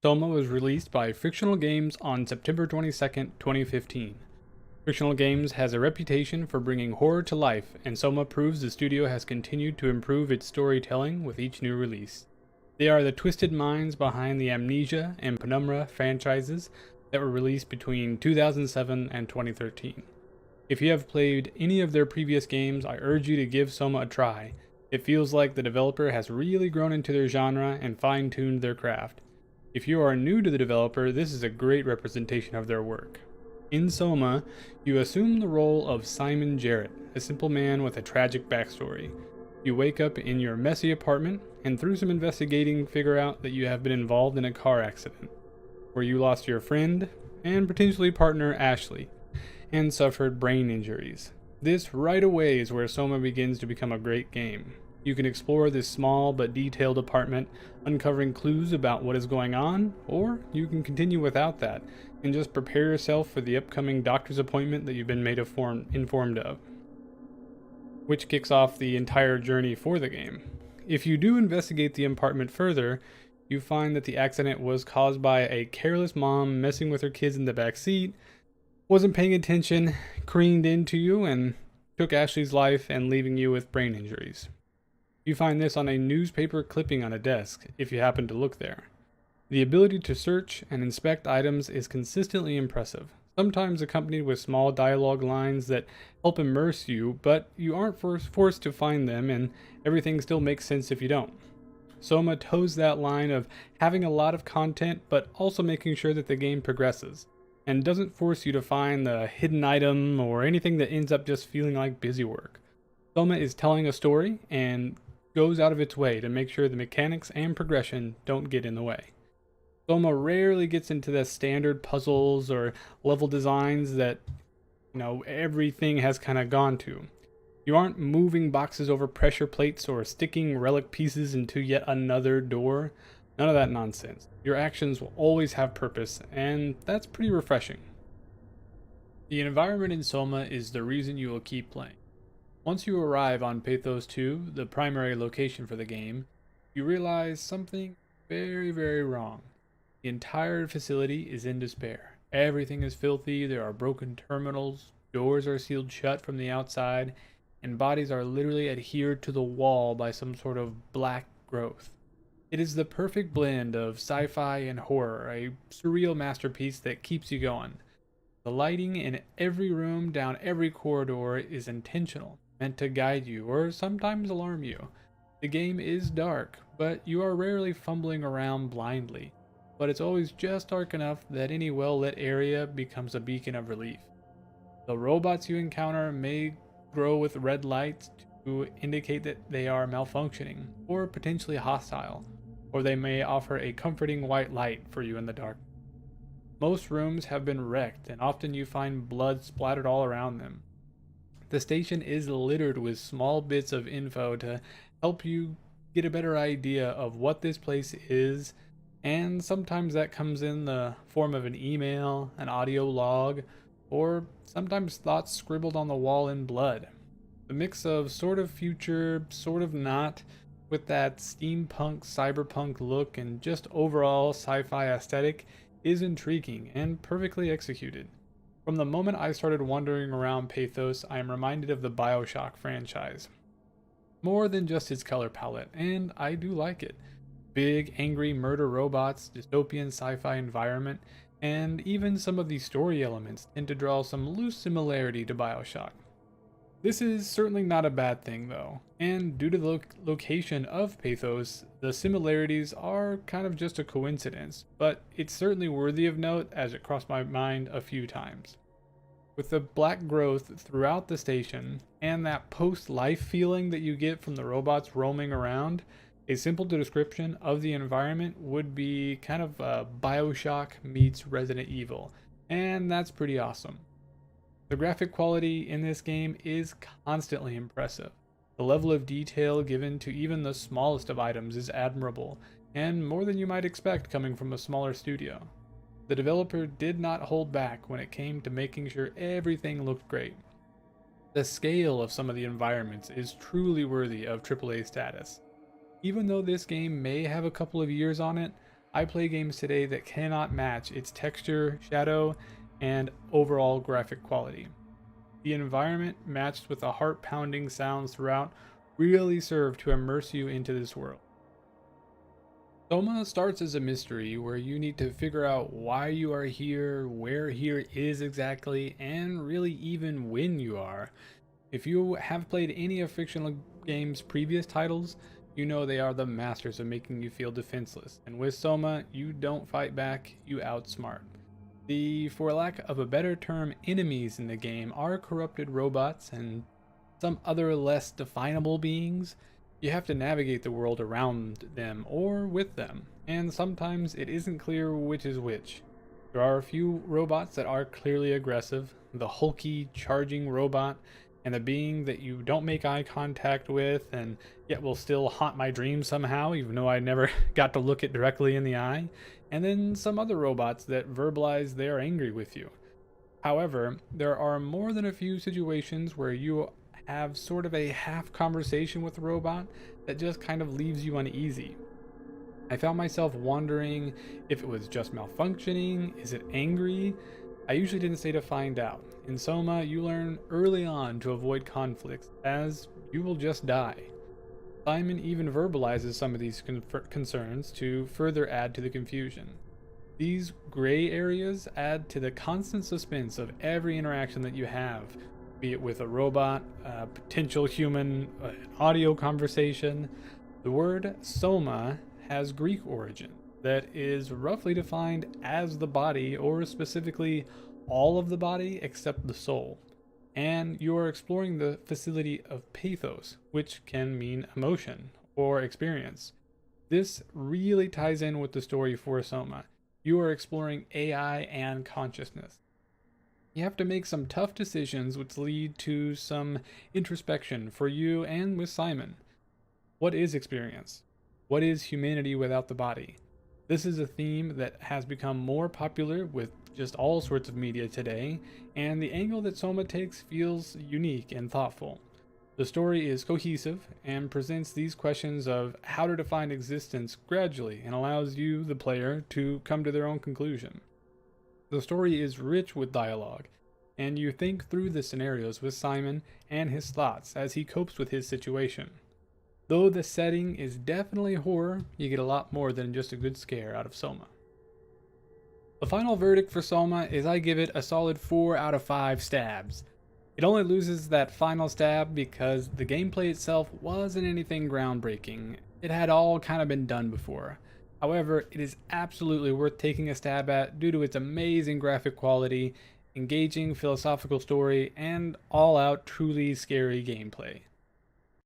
SOMA was released by Frictional Games on September 22nd, 2015. Frictional Games has a reputation for bringing horror to life, and SOMA proves the studio has continued to improve its storytelling with each new release. They are the twisted minds behind the Amnesia and Penumbra franchises that were released between 2007 and 2013. If you have played any of their previous games, I urge you to give SOMA a try. It feels like the developer has really grown into their genre and fine-tuned their craft. If you are new to the developer, this is a great representation of their work. In SOMA, you assume the role of Simon Jarrett, a simple man with a tragic backstory. You wake up in your messy apartment, and through some investigating figure out that you have been involved in a car accident, where you lost your friend, and potentially partner Ashley, and suffered brain injuries. This right away is where SOMA begins to become a great game. You can explore this small but detailed apartment, uncovering clues about what is going on, or you can continue without that, and just prepare yourself for the upcoming doctor's appointment that you've been made informed of, which kicks off the entire journey for the game. If you do investigate the apartment further, you find that the accident was caused by a careless mom messing with her kids in the back seat, wasn't paying attention, careened into you, and took Ashley's life and leaving you with brain injuries. You find this on a newspaper clipping on a desk, if you happen to look there. The ability to search and inspect items is consistently impressive, sometimes accompanied with small dialogue lines that help immerse you, but you aren't forced to find them, and everything still makes sense if you don't. SOMA toes that line of having a lot of content, but also making sure that the game progresses, and doesn't force you to find the hidden item or anything that ends up just feeling like busy work. SOMA is telling a story, and goes out of its way to make sure the mechanics and progression don't get in the way. SOMA rarely gets into the standard puzzles or level designs that, everything has kind of gone to. You aren't moving boxes over pressure plates or sticking relic pieces into yet another door. None of that nonsense. Your actions will always have purpose, and that's pretty refreshing. The environment in SOMA is the reason you will keep playing. Once you arrive on Pathos 2, the primary location for the game, you realize something very, very wrong. The entire facility is in despair. Everything is filthy, there are broken terminals, doors are sealed shut from the outside, and bodies are literally adhered to the wall by some sort of black growth. It is the perfect blend of sci-fi and horror, a surreal masterpiece that keeps you going. The lighting in every room down every corridor is intentional, meant to guide you or sometimes alarm you. The game is dark, but you are rarely fumbling around blindly, but it's always just dark enough that any well-lit area becomes a beacon of relief. The robots you encounter may glow with red lights to indicate that they are malfunctioning or potentially hostile, or they may offer a comforting white light for you in the dark. Most rooms have been wrecked, and often you find blood splattered all around them. The station is littered with small bits of info to help you get a better idea of what this place is, and sometimes that comes in the form of an email, an audio log, or sometimes thoughts scribbled on the wall in blood. The mix of sort of future, sort of not, with that steampunk, cyberpunk look and just overall sci-fi aesthetic is intriguing and perfectly executed. From the moment I started wandering around Pathos, I am reminded of the BioShock franchise. More than just its color palette, and I do like it. Big, angry murder robots, dystopian sci-fi environment, and even some of the story elements tend to draw some loose similarity to BioShock. This is certainly not a bad thing though, and due to the location of Pathos, the similarities are kind of just a coincidence, but it's certainly worthy of note as it crossed my mind a few times. With the black growth throughout the station, and that post-life feeling that you get from the robots roaming around, a simple description of the environment would be kind of BioShock meets Resident Evil, and that's pretty awesome. The graphic quality in this game is constantly impressive. The level of detail given to even the smallest of items is admirable, and more than you might expect coming from a smaller studio. The developer did not hold back when it came to making sure everything looked great. The scale of some of the environments is truly worthy of AAA status. Even though this game may have a couple of years on it, I play games today that cannot match its texture, shadow, and overall graphic quality. The environment, matched with the heart-pounding sounds throughout, really serve to immerse you into this world. Soma starts as a mystery where you need to figure out why you are here, where here is exactly, and really even when you are. If you have played any of Fictional Games' previous titles, you know they are the masters of making you feel defenseless, and with Soma, you don't fight back, you outsmart. The, for lack of a better term, enemies in the game are corrupted robots and some other less definable beings. You have to navigate the world around them or with them, and sometimes it isn't clear which is which. There are a few robots that are clearly aggressive, the hulky, charging robot, and the being that you don't make eye contact with and yet will still haunt my dreams somehow, even though I never got to look it directly in the eye, and then some other robots that verbalize they're angry with you. However, there are more than a few situations where you have sort of a half conversation with the robot that just kind of leaves you uneasy. I found myself wondering if it was just malfunctioning, is it angry? I usually didn't stay to find out. In Soma, you learn early on to avoid conflicts, as you will just die. Simon even verbalizes some of these concerns to further add to the confusion. These gray areas add to the constant suspense of every interaction that you have, be it with a robot, a potential human, an audio conversation. The word Soma has Greek origin that is roughly defined as the body, or specifically all of the body except the soul. And you are exploring the facility of pathos, which can mean emotion or experience. This really ties in with the story for Soma. You are exploring AI and consciousness. You have to make some tough decisions which lead to some introspection for you and with Simon. What is experience? What is humanity without the body? This is a theme that has become more popular with just all sorts of media today, and the angle that Soma takes feels unique and thoughtful. The story is cohesive and presents these questions of how to define existence gradually and allows you, the player, to come to their own conclusion. The story is rich with dialogue, and you think through the scenarios with Simon and his thoughts as he copes with his situation. Though the setting is definitely horror, you get a lot more than just a good scare out of Soma. The final verdict for Soma is I give it a solid 4 out of 5 stabs. It only loses that final stab because the gameplay itself wasn't anything groundbreaking. It had all kind of been done before. However, it is absolutely worth taking a stab at due to its amazing graphic quality, engaging philosophical story, and all-out truly scary gameplay.